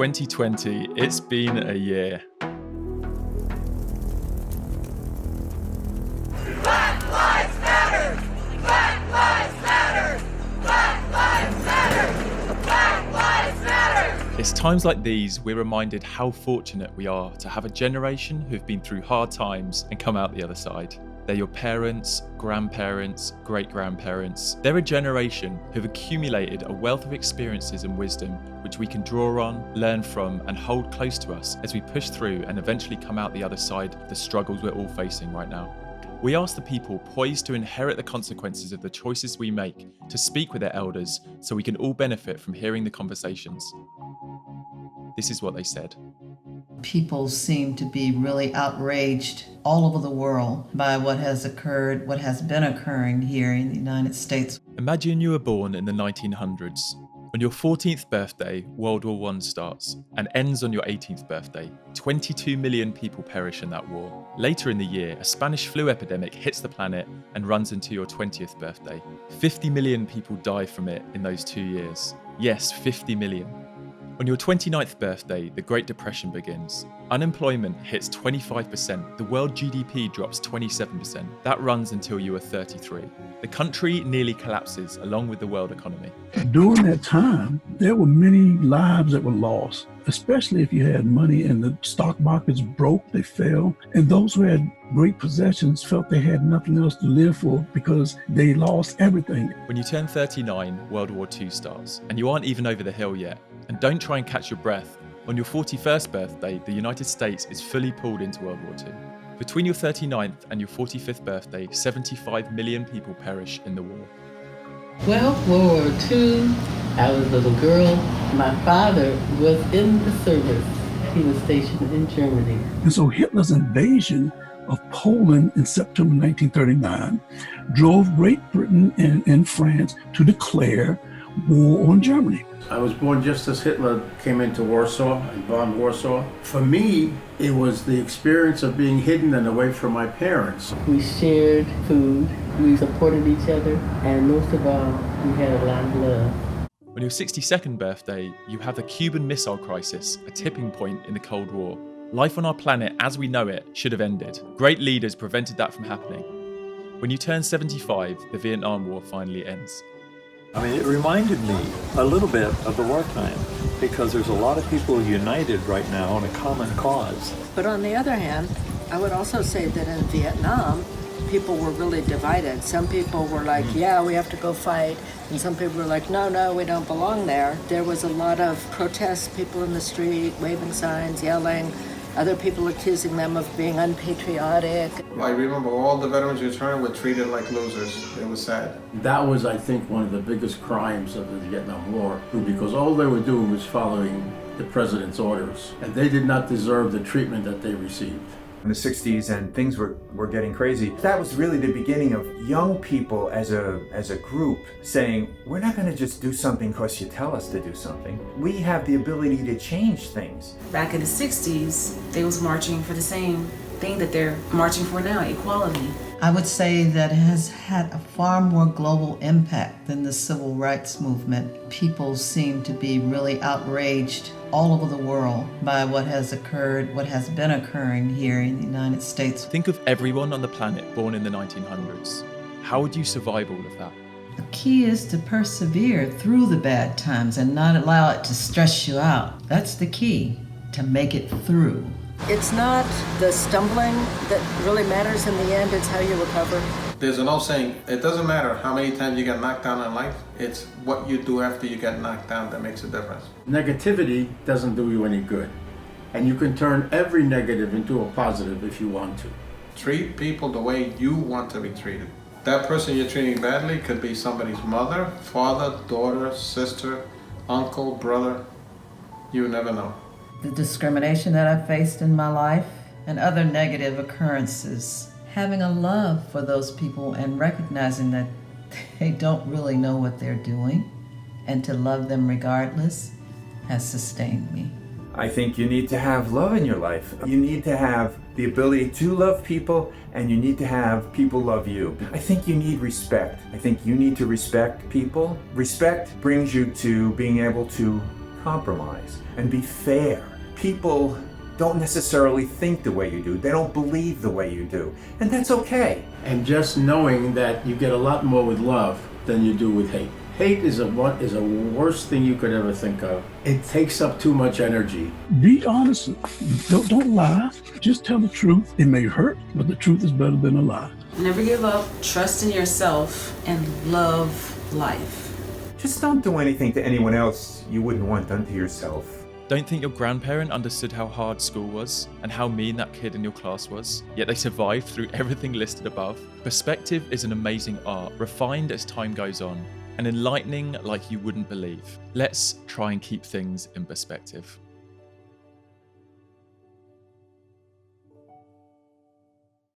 2020, it's been a year. Black Lives Matter! Black Lives Matter! Black Lives Matter! Black Lives Matter! It's times like these we're reminded how fortunate we are to have a generation who've been through hard times and come out the other side. They're your parents, grandparents, great-grandparents. They're a generation who've accumulated a wealth of experiences and wisdom which we can draw on, learn from, and hold close to us as we push through and eventually come out the other side of the struggles we're all facing right now. We ask the people poised to inherit the consequences of the choices we make to speak with their elders so we can all benefit from hearing the conversations. This is what they said. People seem to be really outraged all over the world by what has occurred, what has been occurring here in the United States. Imagine you were born in the 1900s. On your 14th birthday, World War I starts and ends on your 18th birthday. 22 million people perish in that war. Later in the year, a Spanish flu epidemic hits the planet and runs into your 20th birthday. 50 million people die from it in those 2 years. Yes, 50 million. On your 29th birthday, the Great Depression begins. Unemployment hits 25%, the world GDP drops 27%. That runs until you are 33. The country nearly collapses along with the world economy. During that time, there were many lives that were lost, especially if you had money and the stock markets broke, they fell. And those who had great possessions felt they had nothing else to live for because they lost everything. When you turn 39, World War II starts, and you aren't even over the hill yet. And don't try and catch your breath. On your 41st birthday, the United States is fully pulled into World War II. Between your 39th and your 45th birthday, 75 million people perish in the war. Well, World War II, I was a little girl. My father was in the service. He was stationed in Germany. And so Hitler's invasion of Poland in September 1939 drove Great Britain and France to declare war on Germany. I was born just as Hitler came into Warsaw and bombed Warsaw. For me, it was the experience of being hidden and away from my parents. We shared food, we supported each other, and most of all, we had a lot of love. On your 62nd birthday, you have the Cuban Missile Crisis, a tipping point in the Cold War. Life on our planet as we know it should have ended. Great leaders prevented that from happening. When you turn 75, the Vietnam War finally ends. I mean, it reminded me a little bit of the wartime because there's a lot of people united right now on a common cause. But on the other hand, I would also say that in Vietnam, people were really divided. Some people were like, yeah, we have to go fight. And some people were like, no, we don't belong there. There was a lot of protests, people in the street, waving signs, yelling. Other people accusing them of being unpatriotic. I remember all the veterans returned were treated like losers. It was sad. That was, I think, one of the biggest crimes of the Vietnam War, because all they were doing was following the president's orders, and they did not deserve the treatment that they received. In the 60s and things were getting crazy. That was really the beginning of young people as a group saying, we're not going to just do something because you tell us to do something. We have the ability to change things. Back in the 60s, they was marching for the same thing that they're marching for now, equality. I would say that it has had a far more global impact than the civil rights movement. People seem to be really outraged all over the world by what has occurred, what has been occurring here in the United States. Think of everyone on the planet born in the 1900s. How would you survive all of that? The key is to persevere through the bad times and not allow it to stress you out. That's the key, to make it through. It's not the stumbling that really matters in the end, it's how you recover. There's an old saying, it doesn't matter how many times you get knocked down in life, it's what you do after you get knocked down that makes a difference. Negativity doesn't do you any good, and you can turn every negative into a positive if you want to. Treat people the way you want to be treated. That person you're treating badly could be somebody's mother, father, daughter, sister, uncle, brother. You never know. The discrimination that I faced in my life and other negative occurrences, having a love for those people and recognizing that they don't really know what they're doing and to love them regardless has sustained me. I think you need to have love in your life. You need to have the ability to love people, and you need to have people love you. I think you need respect. I think you need to respect people. Respect brings you to being able to compromise and be fair. People don't necessarily think the way you do. They don't believe the way you do. And that's okay. And just knowing that you get a lot more with love than you do with hate. Hate is a worst thing you could ever think of. It takes up too much energy. Be honest. Don't lie. Just tell the truth. It may hurt, but the truth is better than a lie. Never give up, trust in yourself, and love life. Just don't do anything to anyone else you wouldn't want done to yourself. Don't think your grandparent understood how hard school was and how mean that kid in your class was, yet they survived through everything listed above. Perspective is an amazing art, refined as time goes on, and enlightening like you wouldn't believe. Let's try and keep things in perspective.